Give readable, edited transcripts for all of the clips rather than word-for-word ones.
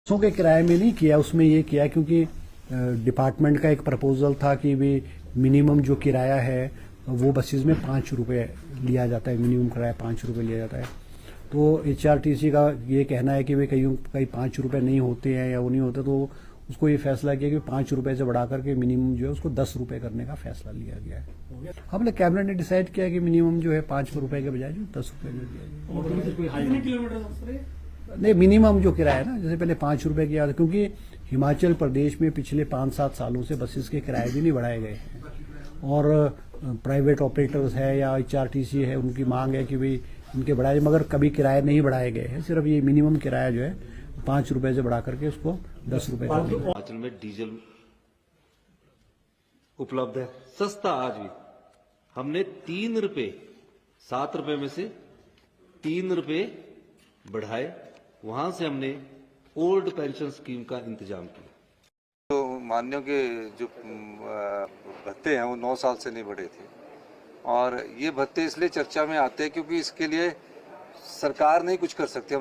बसों के किराए में नहीं किया, उसमें ये किया क्योंकि डिपार्टमेंट का एक प्रपोजल था कि भी मिनिमम जो किराया है वो बसेस में 5 रुपये लिया जाता है, मिनिमम किराया 5 रुपये लिया जाता है। तो HRTC का ये कहना है कि भाई कहीं 5 रुपये नहीं होते हैं या वो नहीं होते, तो उसको ये फैसला किया कि 5 रुपये से बढ़ा करके मिनिमम जो है उसको 10 रुपये करने का फैसला लिया गया है। हमने कैबिनेट ने डिसाइड किया कि मिनिमम जो है 5 रुपये के बजाय जो 10 रुपये में दिया जाए। नहीं, मिनिमम जो किराया है ना, जैसे पहले 5 रुपये किया था, क्योंकि हिमाचल प्रदेश में पिछले 5-7 सालों से बसेस के किराए भी नहीं बढ़ाए गए हैं और प्राइवेट ऑपरेटर्स है या HRTC है, उनकी मांग है कि भाई इनके बढ़ाए, मगर कभी किराए नहीं बढ़ाए गए हैं। सिर्फ ये मिनिमम किराया जो है 5 रुपये से बढ़ा करके उसको 10 रुपये कर दिया। हिमाचल में डीजल उपलब्ध है सस्ता आज भी। हमने 3 रुपये 7 रुपये में से 3 रुपये बढ़ाए, वहां से हमने ओल्ड पेंशन स्कीम का इंतजाम किया। तो मान्यों के जो भत्ते हैं वो 9 साल से नहीं बढ़े थे और ये भत्ते इसलिए चर्चा में आते हैं क्योंकि इसके लिए सरकार नहीं कुछ कर सकती।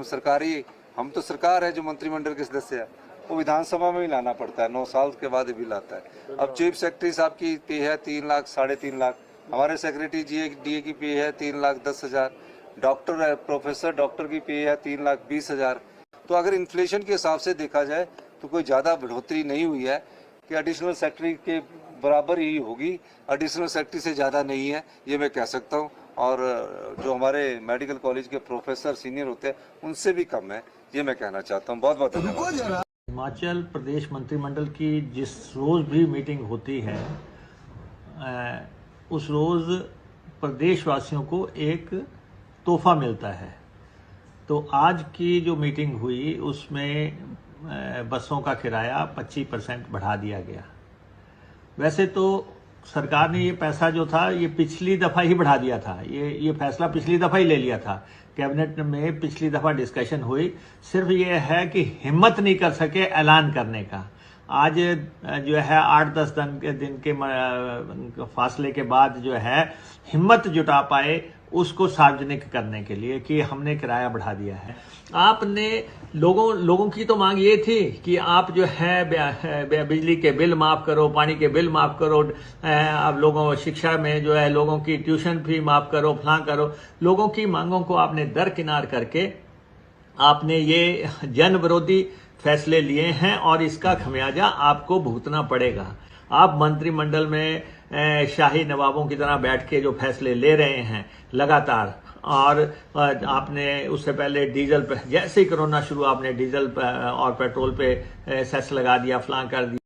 हम तो सरकार है जो मंत्रिमंडल के सदस्य है, वो विधानसभा में ही लाना पड़ता है, 9 साल के बाद बिल आता है। अब चीफ सेक्रेटरी साहब की पे है 3 लाख 3.5 लाख, हमारे सेक्रेटरी DA की पे है 3,10,000, डॉक्टर प्रोफेसर डॉक्टर की पे है 3,20,000। तो अगर इन्फ्लेशन के हिसाब से देखा जाए तो कोई ज़्यादा बढ़ोतरी नहीं हुई है कि एडिशनल सेक्रेटरी के बराबर ही होगी, एडिशनल सेक्रेटरी से ज़्यादा नहीं है, ये मैं कह सकता हूँ। और जो हमारे मेडिकल कॉलेज के प्रोफेसर सीनियर होते हैं उनसे भी कम है, ये मैं कहना चाहता हूँ। बहुत बहुत धन्यवाद। हिमाचल प्रदेश मंत्रिमंडल की जिस रोज़ भी मीटिंग होती है उस रोज़ प्रदेशवासियों को एक तोहफा मिलता है। तो आज की जो मीटिंग हुई उसमें बसों का किराया 25% बढ़ा दिया गया। वैसे तो सरकार ने ये पैसा जो था ये पिछली दफ़ा ही बढ़ा दिया था, ये फैसला पिछली दफ़ा ही ले लिया था, कैबिनेट में पिछली दफ़ा डिस्कशन हुई। सिर्फ ये है कि हिम्मत नहीं कर सके ऐलान करने का। आज जो है 8-10 दिन के फासले के बाद जो है हिम्मत जुटा पाए उसको सार्वजनिक करने के लिए कि हमने किराया बढ़ा दिया है। आपने लोगों की तो मांग ये थी कि आप जो है बिजली के बिल माफ करो, पानी के बिल माफ करो, अब लोगों शिक्षा में जो है लोगों की ट्यूशन फी माफ करो, फलां करो। लोगों की मांगों को आपने दरकिनार करके आपने ये जन विरोधी फैसले लिए हैं और इसका खमियाजा आपको भुगतना पड़ेगा। आप मंत्रिमंडल में शाही नवाबों की तरह बैठ के जो फैसले ले रहे हैं लगातार, और आपने उससे पहले डीजल पे, जैसे ही कोरोना शुरू आपने डीजल और पेट्रोल पे सेस लगा दिया, फलां कर दिया।